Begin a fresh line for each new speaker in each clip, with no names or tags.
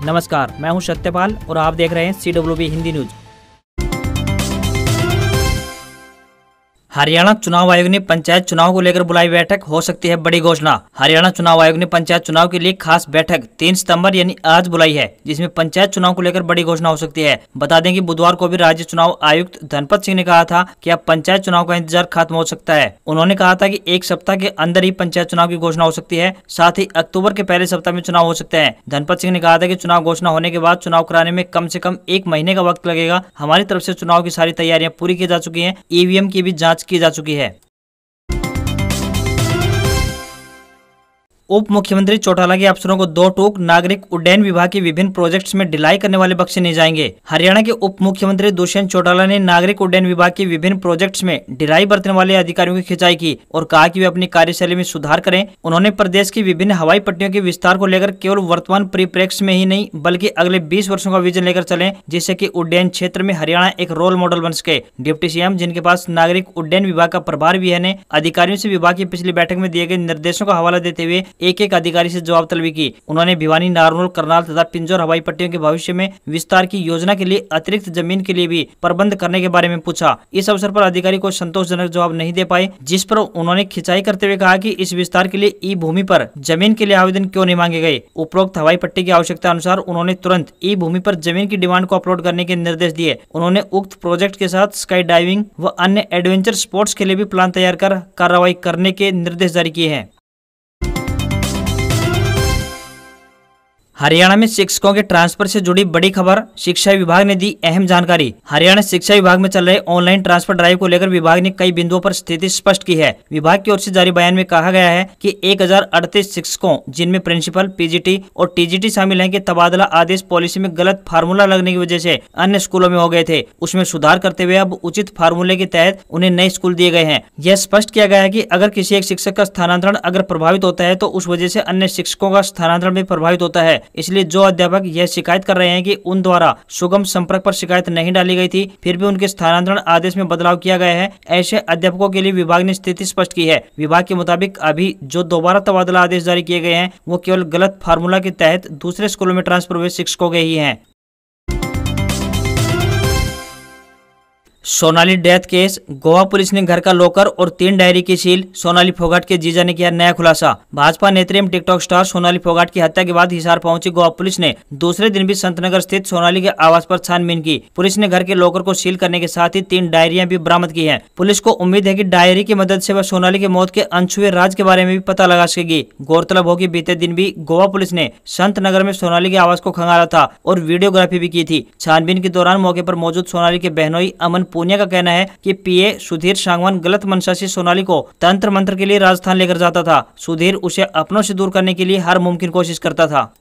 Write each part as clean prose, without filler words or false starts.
नमस्कार, मैं हूं सत्यपाल और आप देख रहे हैं CWB हिंदी न्यूज। हरियाणा चुनाव आयोग ने पंचायत चुनाव को लेकर बुलाई बैठक, हो सकती है बड़ी घोषणा। हरियाणा चुनाव आयोग ने पंचायत चुनाव के लिए खास बैठक 3 सितंबर यानी आज बुलाई है, जिसमें पंचायत चुनाव को लेकर बड़ी घोषणा हो सकती है। बता दें कि बुधवार को भी राज्य चुनाव आयुक्त धनपत सिंह ने कहा था कि अब पंचायत चुनाव का इंतजार खत्म हो सकता है। उन्होंने कहा था कि 1 सप्ताह के अंदर ही पंचायत चुनाव की घोषणा हो सकती है, साथ ही अक्टूबर के पहले सप्ताह में चुनाव हो सकते हैं। धनपत सिंह ने कहा था कि चुनाव घोषणा होने के बाद चुनाव कराने में कम से कम 1 महीने का वक्त लगेगा। हमारी तरफ से चुनाव की सारी तैयारियां पूरी की जा चुकी है, EVM की भी जाँच की जा चुकी है। उप मुख्यमंत्री चौटाला के अफसरों को 2 टूक, नागरिक उड्डयन विभाग के विभिन्न प्रोजेक्ट्स में ढिलाई करने वाले बख्शे नहीं जाएंगे। हरियाणा के उप मुख्यमंत्री दुष्यंत चौटाला ने नागरिक उड्डयन विभाग के विभिन्न प्रोजेक्ट्स में ढिलाई बरतने वाले अधिकारियों की खिंचाई की और कहा कि वे अपनी कार्यशैली में सुधार करें। उन्होंने प्रदेश की विभिन्न हवाई पट्टियों के विस्तार को लेकर केवल वर्तमान परिप्रेक्ष्य में ही नहीं बल्कि अगले 20 वर्षों का विजन लेकर चलें, जिससे कि उड्डयन क्षेत्र में हरियाणा एक रोल मॉडल बन सके। डिप्टी CM, जिनके पास नागरिक उड्डयन विभाग का प्रभार भी है, ने अधिकारियों से विभाग की पिछली बैठक में दिए गए निर्देशों का हवाला देते हुए एक अधिकारी से जवाब तलबी की। उन्होंने भिवानी, नारनौल, करनाल तथा पिंजौर हवाई पट्टियों के भविष्य में विस्तार की योजना के लिए अतिरिक्त जमीन के लिए भी प्रबंध करने के बारे में पूछा। इस अवसर पर अधिकारी को संतोषजनक जवाब नहीं दे पाए, जिस पर उन्होंने खिंचाई करते हुए कहा कि इस विस्तार के लिए ई-भूमि पर जमीन के लिए आवेदन क्यों नहीं मांगे गए। उपरोक्त हवाई पट्टी की आवश्यकता अनुसार उन्होंने तुरंत ई-भूमि पर जमीन की डिमांड को अपलोड करने के निर्देश दिए। उन्होंने उक्त प्रोजेक्ट के साथ स्काई डाइविंग व अन्य एडवेंचर स्पोर्ट्स के लिए भी प्लान तैयार कर कार्रवाई करने के निर्देश जारी किए हैं। हरियाणा में शिक्षकों के ट्रांसफर से जुड़ी बड़ी खबर, शिक्षा विभाग ने दी अहम जानकारी। हरियाणा शिक्षा विभाग में चल रहे ऑनलाइन ट्रांसफर ड्राइव को लेकर विभाग ने कई बिंदुओं पर स्थिति स्पष्ट की है। विभाग की ओर से जारी बयान में कहा गया है कि 1038 शिक्षकों, जिनमें प्रिंसिपल, PGT और TGT शामिल हैं, के तबादला आदेश पॉलिसी में गलत फार्मूला लगने की वजह से अन्य स्कूलों में हो गए थे। उसमें सुधार करते हुए अब उचित फार्मूले के तहत उन्हें नए स्कूल दिए गए हैं। यह स्पष्ट किया गया है कि अगर किसी एक शिक्षक का स्थानांतरण अगर प्रभावित होता है तो उस वजह से अन्य शिक्षकों का स्थानांतरण भी प्रभावित होता है। इसलिए जो अध्यापक यह शिकायत कर रहे हैं कि उन द्वारा सुगम संपर्क पर शिकायत नहीं डाली गई थी, फिर भी उनके स्थानांतरण आदेश में बदलाव किया गया है, ऐसे अध्यापकों के लिए विभाग ने स्थिति स्पष्ट की है। विभाग के मुताबिक अभी जो दोबारा तबादला आदेश जारी किए गए हैं वो केवल गलत फार्मूला के तहत दूसरे स्कूलों में ट्रांसफर हुए शिक्षकों के ही हैं। Sonali death case, Goa police ने घर का लॉकर और 3 डायरी की सील। सोनाली फोगाट के जीजा ने किया नया खुलासा। भाजपा नेत्री एवं टिकटॉक स्टार सोनाली फोगाट की हत्या के बाद हिसार पहुंची गोवा पुलिस ने दूसरे दिन भी संतनगर स्थित सोनाली के आवास पर छानबीन की। पुलिस ने घर के लॉकर को सील करने के साथ ही 3 डायरियां भी बरामद की हैं। पुलिस को उम्मीद है कि डायरी की मदद से वह सोनाली के मौत के अनछुए राज के बारे में भी पता लगा सकेगी। गौरतलब हो कि बीते दिन भी गोवा पुलिस ने संतनगर में सोनाली के आवास को खंगाला था और वीडियोग्राफी भी की थी। छानबीन के दौरान मौके पर मौजूद सोनाली के बहनोई अमन पूनिया का कहना है कि PA सुधीर सांगवान गलत मंशा से सोनाली को तंत्र मंत्र के लिए राजस्थान लेकर जाता था। सुधीर उसे अपनों से दूर करने के लिए हर मुमकिन कोशिश करता था।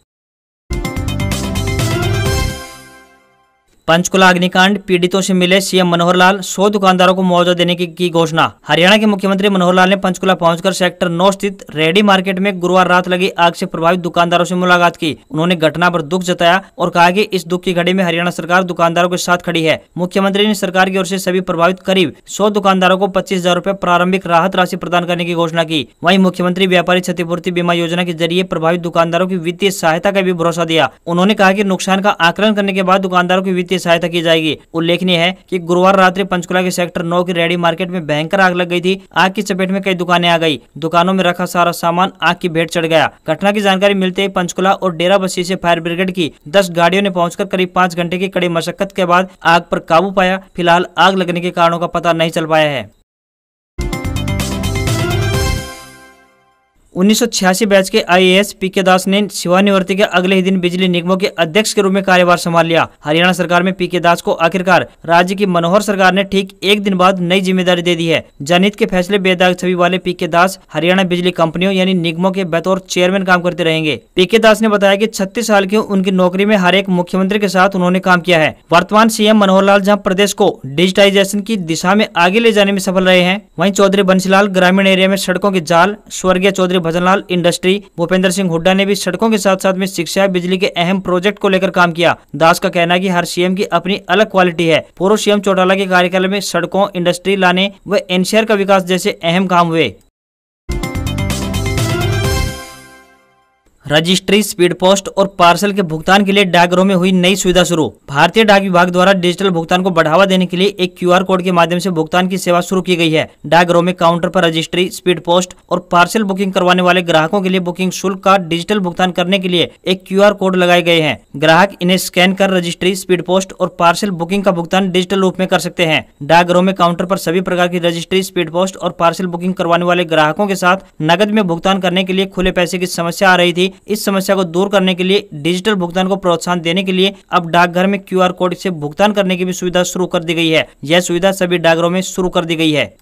पंचकुला अग्निकांड, पीड़ितों से मिले CM मनोहर लाल, 100 दुकानदारों को मुआवजा देने की घोषणा। हरियाणा के मुख्यमंत्री मनोहर लाल ने पंचकुला पहुंचकर सेक्टर 9 स्थित रेडी मार्केट में गुरुवार रात लगी आग से प्रभावित दुकानदारों से मुलाकात की। उन्होंने घटना पर दुख जताया और कहा कि इस दुख की घड़ी में हरियाणा सरकार दुकानदारों के साथ खड़ी है। मुख्यमंत्री ने सरकार की ओर से सभी प्रभावित करीब 100 दुकानदारों को 25,000 रुपए प्रारंभिक राहत राशि प्रदान करने की घोषणा की। वहीं मुख्यमंत्री व्यापारी क्षतिपूर्ति बीमा योजना के जरिए प्रभावित दुकानदारों की वित्तीय सहायता का भी भरोसा दिया। उन्होंने कहा कि नुकसान का आकलन करने के बाद दुकानदारों की वित्तीय सहायता की जाएगी। उल्लेखनीय है कि गुरुवार रात्रि पंचकुला के सेक्टर 9 की रेडी मार्केट में भयंकर आग लग गई थी। आग की चपेट में कई दुकानें आ गई। दुकानों में रखा सारा सामान आग की भेंट चढ़ गया। घटना की जानकारी मिलते ही पंचकुला और डेरा बस्सी से फायर ब्रिगेड की 10 गाड़ियों ने पहुंचकर करीब 5 घंटे की कड़ी मशक्कत के बाद आग पर काबू पाया। फिलहाल आग लगने के कारणों का पता नहीं चल पाया है। 1986 बैच के IAS PK दास ने सेवानिवृत्ति के अगले ही दिन बिजली निगमों के अध्यक्ष के रूप में कार्यभार संभाल लिया। हरियाणा सरकार में PK दास को आखिरकार राज्य की मनोहर सरकार ने ठीक 1 दिन बाद नई जिम्मेदारी दे दी है। जनहित के फैसले बेदाग छवि वाले PK दास हरियाणा बिजली कंपनियों यानी निगमों के बतौर चेयरमैन काम करते रहेंगे। PK दास ने बताया कि 36 साल की उनकी नौकरी में हर एक मुख्यमंत्री के साथ उन्होंने काम किया है। वर्तमान CM मनोहर लाल जहाँ प्रदेश को डिजिटाइजेशन की दिशा में आगे ले जाने में सफल रहे हैं, वहीं चौधरी बंसीलाल ग्रामीण एरिया में सड़कों के जाल, स्वर्गीय चौधरी भजनलाल इंडस्ट्री, भूपेंद्र सिंह हुड्डा ने भी सड़कों के साथ साथ में शिक्षा, बिजली के अहम प्रोजेक्ट को लेकर काम किया। दास का कहना है कि हर CM की अपनी अलग क्वालिटी है। पूर्व CM चौटाला के कार्यकाल में सड़कों, इंडस्ट्री लाने व NCR का विकास जैसे अहम काम हुए। रजिस्ट्री, स्पीड पोस्ट और पार्सल के भुगतान के लिए डाकघरों में हुई नई सुविधा शुरू। भारतीय डाक विभाग द्वारा डिजिटल भुगतान को बढ़ावा देने के लिए एक क्यूआर कोड के माध्यम से भुगतान की सेवा शुरू की गई है। डाकघरों में काउंटर पर रजिस्ट्री, स्पीड पोस्ट और पार्सल बुकिंग करवाने वाले ग्राहकों के लिए बुकिंग शुल्क का डिजिटल भुगतान करने के लिए एक क्यूआर कोड लगाए गए हैं। ग्राहक इन्हें स्कैन कर रजिस्ट्री, स्पीड पोस्ट और पार्सल बुकिंग का भुगतान डिजिटल रूप में कर सकते हैं। डाकघरों में काउंटर पर सभी प्रकार की रजिस्ट्री, स्पीड पोस्ट और पार्सल बुकिंग करवाने वाले ग्राहकों के साथ नकद में भुगतान करने के लिए खुले पैसे की समस्या आ रही थी। इस समस्या को दूर करने के लिए डिजिटल भुगतान को प्रोत्साहन देने के लिए अब डाकघर में क्यूआर कोड से भुगतान करने की भी सुविधा शुरू कर दी गई है। यह सुविधा सभी डाकघरों में शुरू कर दी गई है।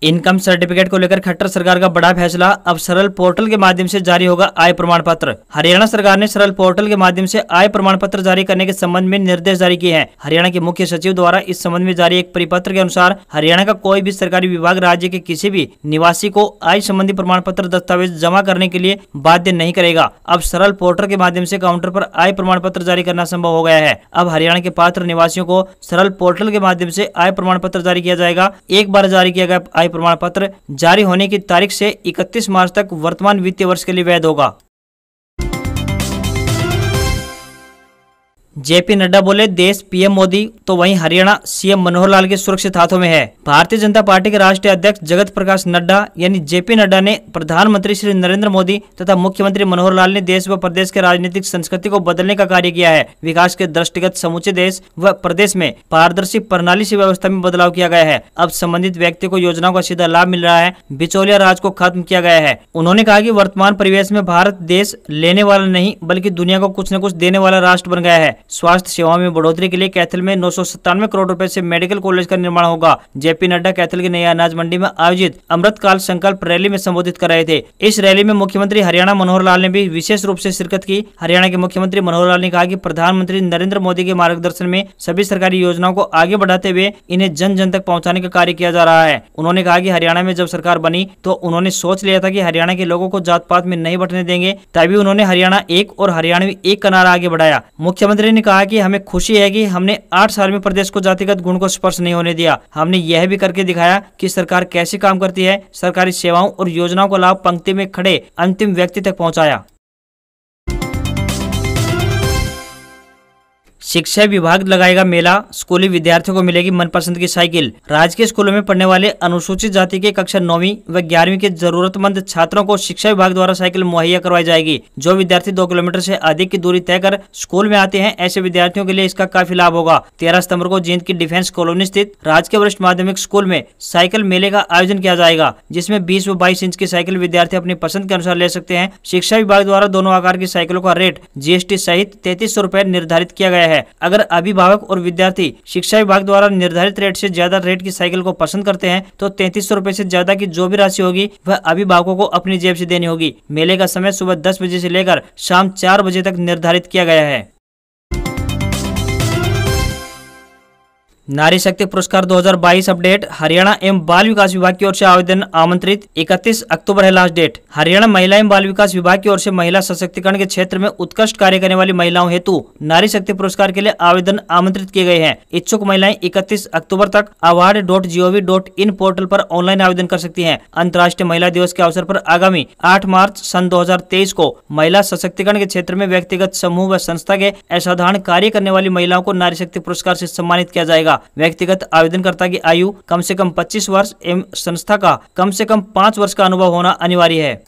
इनकम सर्टिफिकेट को लेकर खट्टर सरकार का बड़ा फैसला। अब सरल पोर्टल के माध्यम से जारी होगा आय प्रमाण पत्र। हरियाणा सरकार ने सरल पोर्टल के माध्यम से आय प्रमाण पत्र जारी करने के संबंध में निर्देश जारी किए हैं। हरियाणा के मुख्य सचिव द्वारा इस संबंध में जारी एक परिपत्र के अनुसार हरियाणा का कोई भी सरकारी विभाग राज्य के किसी भी निवासी को आय संबंधी प्रमाण पत्र दस्तावेज जमा करने के लिए बाध्य नहीं करेगा। अब सरल पोर्टल के माध्यम से काउंटर पर आय प्रमाण पत्र जारी करना संभव हो गया है। अब हरियाणा के पात्र निवासियों को सरल पोर्टल के माध्यम से आय प्रमाण पत्र जारी किया जाएगा। एक बार जारी किया गया आय प्रमाण पत्र जारी होने की तारीख से 31 मार्च तक वर्तमान वित्तीय वर्ष के लिए वैध होगा। जेपी नड्डा बोले देश पीएम मोदी तो वहीं हरियाणा सीएम मनोहर लाल के सुरक्षित हाथों में है। भारतीय जनता पार्टी के राष्ट्रीय अध्यक्ष जगत प्रकाश नड्डा यानी जेपी नड्डा ने प्रधानमंत्री श्री नरेंद्र मोदी तथा मुख्यमंत्री मनोहर लाल ने देश व प्रदेश के राजनीतिक संस्कृति को बदलने का कार्य किया है। विकास के दृष्टिगत समूचे देश व प्रदेश में पारदर्शी प्रणाली से व्यवस्था में बदलाव किया गया है। अब संबंधित व्यक्ति को योजनाओं का सीधा लाभ मिल रहा है। बिचौलिया राज को खत्म किया गया है। उन्होंने कहा कि वर्तमान परिवेश में भारत देश लेने वाला नहीं बल्कि दुनिया को कुछ न कुछ देने वाला राष्ट्र बन गया है। स्वास्थ्य सेवाओं में बढ़ोतरी के लिए कैथल में 997 करोड़ रुपए से मेडिकल कॉलेज का निर्माण होगा। जेपी नड्डा कैथल की नई अनाज मंडी में आयोजित अमृतकाल संकल्प रैली में संबोधित कर रहे थे। इस रैली में मुख्यमंत्री हरियाणा मनोहर लाल ने भी विशेष रूप से शिरकत की। हरियाणा के मुख्यमंत्री मनोहर लाल ने कहा कि प्रधानमंत्री नरेंद्र मोदी के मार्गदर्शन में सभी सरकारी योजनाओं को आगे बढ़ाते हुए इन्हें जन जन तक पहुँचाने का कार्य किया जा रहा है। उन्होंने कहा कि हरियाणा में जब सरकार बनी तो उन्होंने सोच लिया था कि हरियाणा के लोगों को जात पात में नहीं बंटने देंगे, तभी उन्होंने हरियाणा एक और हरियाणवी एक का नारा आगे बढ़ाया। मुख्यमंत्री ने कहा कि हमें खुशी है कि हमने 8 साल में प्रदेश को जातिगत गुण को स्पर्श नहीं होने दिया। हमने यह भी करके दिखाया कि सरकार कैसे काम करती है। सरकारी सेवाओं और योजनाओं का लाभ पंक्ति में खड़े अंतिम व्यक्ति तक पहुंचाया। शिक्षा विभाग लगाएगा मेला, स्कूली विद्यार्थियों को मिलेगी मनपसंद की साइकिल। राजकीय स्कूलों में पढ़ने वाले अनुसूचित जाति के कक्षा 9वीं व 11वीं के जरूरतमंद छात्रों को शिक्षा विभाग द्वारा साइकिल मुहैया करवाई जाएगी। जो विद्यार्थी 2 किलोमीटर से अधिक की दूरी तय कर स्कूल में आते हैं, ऐसे विद्यार्थियों के लिए इसका काफी लाभ होगा। 13 सितंबर को जींद की डिफेंस कॉलोनी स्थित राजकीय वरिष्ठ माध्यमिक स्कूल में साइकिल मेले का आयोजन किया जाएगा, जिसमें 20 व 22 इंच की साइकिल विद्यार्थी अपनी पसंद के अनुसार ले सकते हैं। शिक्षा विभाग द्वारा दोनों आकार की साइकिलों का रेट GST सहित 3300 रुपए निर्धारित किया गया है। अगर अभिभावक और विद्यार्थी शिक्षा विभाग द्वारा निर्धारित रेट से ज्यादा रेट की साइकिल को पसंद करते हैं तो 3300 रुपए से ज्यादा की जो भी राशि होगी वह अभिभावकों को अपनी जेब से देनी होगी। मेले का समय सुबह 10 बजे से लेकर शाम 4 बजे तक निर्धारित किया गया है। नारी शक्ति पुरस्कार 2022 अपडेट। हरियाणा एवं बाल विकास विभाग की ओर से आवेदन आमंत्रित। 31 अक्टूबर है लास्ट डेट। हरियाणा महिला एवं बाल विकास विभाग की ओर से महिला सशक्तिकरण के क्षेत्र में उत्कृष्ट कार्य करने वाली महिलाओं हेतु नारी शक्ति पुरस्कार के लिए आवेदन आमंत्रित किए गए हैं। इच्छुक महिलाएं 31 अक्टूबर तक award.gov.in पोर्टल पर ऑनलाइन आवेदन कर सकती हैं। अंतर्राष्ट्रीय महिला दिवस के अवसर पर आगामी 8 मार्च सन 2023 को महिला सशक्तिकरण के क्षेत्र में व्यक्तिगत, समूह व संस्था के असाधारण कार्य करने वाली महिलाओं को नारी शक्ति पुरस्कार से सम्मानित किया जाएगा। व्यक्तिगत आवेदनकर्ता की आयु कम से कम 25 वर्ष एवं संस्था का कम से कम 5 वर्ष का अनुभव होना अनिवार्य है।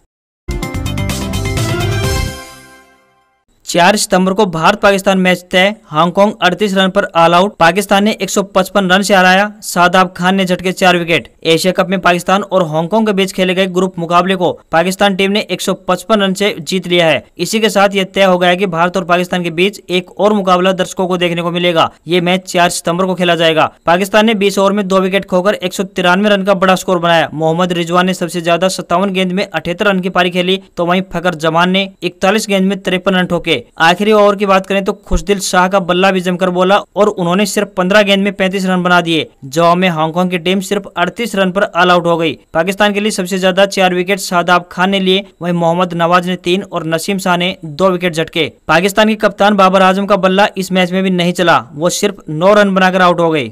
4 सितंबर को भारत पाकिस्तान मैच तय। हांगकांग 38 रन पर ऑल आउट। पाकिस्तान ने 155 रन से हराया। शादाब खान ने झटके 4 विकेट। एशिया कप में पाकिस्तान और हांगकांग के बीच खेले गए ग्रुप मुकाबले को पाकिस्तान टीम ने 155 रन से जीत लिया है। इसी के साथ यह तय हो गया कि भारत और पाकिस्तान के बीच एक और मुकाबला दर्शकों को देखने को मिलेगा। ये मैच 4 सितंबर को खेला जाएगा। पाकिस्तान ने 20 ओवर में 2 विकेट खोकर 193 रन का बड़ा स्कोर बनाया। मोहम्मद रिजवान ने सबसे ज्यादा 57 गेंद में 78 रन की पारी खेली, तो वहीं फकर जमान ने 41 गेंद में 53 रन ठोके। आखिरी ओवर की बात करें तो खुशदिल शाह का बल्ला भी जमकर बोला और उन्होंने सिर्फ 15 गेंद में 35 रन बना दिए। जवाब में हांगकांग की टीम सिर्फ 38 रन पर ऑल आउट हो गई। पाकिस्तान के लिए सबसे ज्यादा 4 विकेट शादाब खान ने लिए, वहीं मोहम्मद नवाज ने 3 और नसीम शाह ने 2 विकेट झटके। पाकिस्तान के कप्तान बाबर आजम का बल्ला इस मैच में भी नहीं चला, वो सिर्फ 9 रन बनाकर आउट हो गए।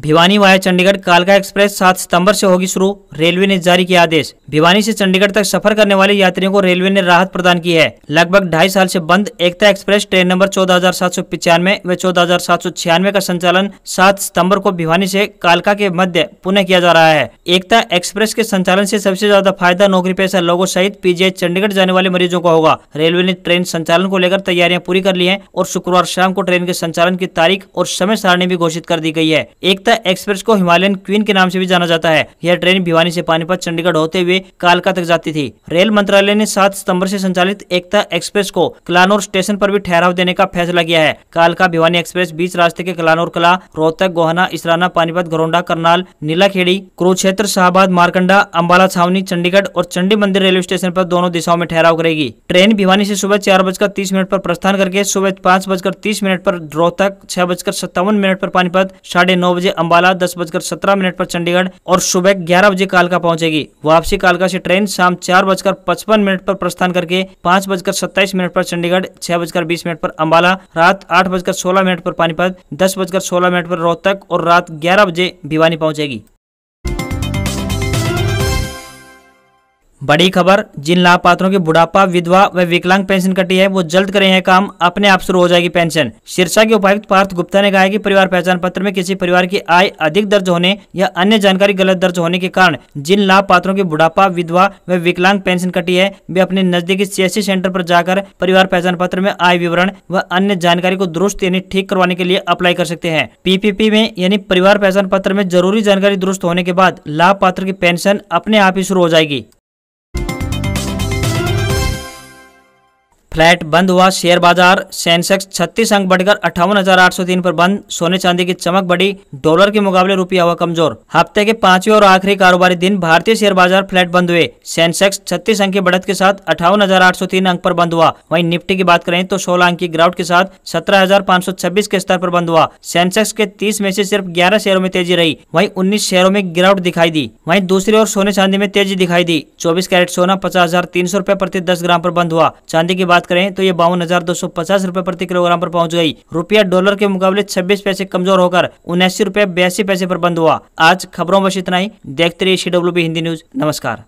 भिवानी वाया चंडीगढ़ कालका एक्सप्रेस 7 सितंबर से होगी शुरू, रेलवे ने जारी किया आदेश। भिवानी से चंडीगढ़ तक सफर करने वाले यात्रियों को रेलवे ने राहत प्रदान की है। लगभग 2.5 साल से बंद एकता एक्सप्रेस ट्रेन नंबर 14,795 व 14,796 का संचालन 7 सितंबर को भिवानी से कालका के मध्य पुनः किया जा रहा है। एकता एक्सप्रेस के संचालन से सबसे ज्यादा फायदा नौकरी पेशा लोगों सहित पीजीआई चंडीगढ़ जाने वाले मरीजों को होगा। रेलवे ने ट्रेन संचालन को लेकर तैयारियां पूरी कर ली हैं और शुक्रवार शाम को ट्रेन के संचालन की तारीख और समय सारणी भी घोषित कर दी गई है। एकता एक्सप्रेस को हिमालयन क्वीन के नाम से भी जाना जाता है। यह ट्रेन भिवानी से पानीपत चंडीगढ़ होते हुए कालका तक जाती थी। रेल मंत्रालय ने 7 सितंबर से संचालित एकता एक्सप्रेस को कलानौर स्टेशन पर भी ठहराव देने का फैसला किया है। कालका भिवानी एक्सप्रेस बीच रास्ते के कलानौर कला, रोहतक, गोहाना, इसराना, पानीपत, घरोंडा, करनाल, नीलाखेड़ी, कुरुक्षेत्र, शाहबाद, मारकंडा, अंबाला छावनी, चंडीगढ़ और चंडी मंदिर रेलवे स्टेशन पर दोनों दिशाओं में ठहराव करेगी। ट्रेन भिवानी से सुबह 4:30 पर प्रस्थान करके सुबह 5:30 पर रोहतक, 6:57 पर पानीपत, 9:30 बजे अंबाला, 10:17 पर चंडीगढ़ और सुबह 11 बजे कालका पहुंचेगी। वापसी कालका से ट्रेन शाम 4:55 पर प्रस्थान करके 5:27 पर चंडीगढ़, 6:20 पर अंबाला, रात 8:16 पर पानीपत, 10:16 पर रोहतक और रात 11 बजे भिवानी पहुंचेगी। बड़ी खबर, जिन लाभपात्रों के बुढ़ापा, विधवा व विकलांग पेंशन कटी है वो जल्द करें यह काम, अपने आप शुरू हो जाएगी पेंशन। सिरसा के उपायुक्त पार्थ गुप्ता ने कहा है कि परिवार पहचान पत्र में किसी परिवार की आय अधिक दर्ज होने या अन्य जानकारी गलत दर्ज होने के कारण जिन लाभपात्रों के बुढ़ापा, विधवा व विकलांग पेंशन कटी है वे अपने नजदीकी सीएससी सेंटर पर जाकर परिवार पहचान पत्र में आय विवरण व अन्य जानकारी को दुरुस्त यानी ठीक करवाने के लिए अप्लाई कर सकते हैं। पीपीपी में यानी परिवार पहचान पत्र में जरूरी जानकारी दुरुस्त होने के बाद लाभपात्र की पेंशन अपने आप ही शुरू हो जाएगी। फ्लैट बंद हुआ शेयर बाजार, सेंसेक्स 36 अंक बढ़कर 58,803 पर बंद। सोने चांदी की चमक बढ़ी, डॉलर के मुकाबले रुपया हुआ कमजोर। हफ्ते के 5वें और आखिरी कारोबारी दिन भारतीय शेयर बाजार फ्लैट बंद हुए। सेंसेक्स 36 अंक की बढ़त के साथ 58,803 अंक पर बंद हुआ। वहीं निफ्टी की बात करें तो 16 अंक की गिरावट के साथ 17,526 के स्तर पर बंद हुआ। सेंसेक्स के 30 में से सिर्फ 11 शेयरों में तेजी रही, वहीं 19 शेयरों में गिरावट दिखाई दी। वहीं दूसरी ओर सोने चांदी में तेजी दिखाई दी। 24 कैरेट सोना 50,300 रुपए प्रति 10 ग्राम पर बंद हुआ। चांदी की बात करें तो ये 52,250 रुपए प्रति किलोग्राम पर पहुंच गई। रुपया डॉलर के मुकाबले 26 पैसे कमजोर होकर 79 रुपए 82 पैसे पर बंद हुआ। आज खबरों में बस इतना ही। देखते रहिए CWB हिंदी न्यूज। नमस्कार।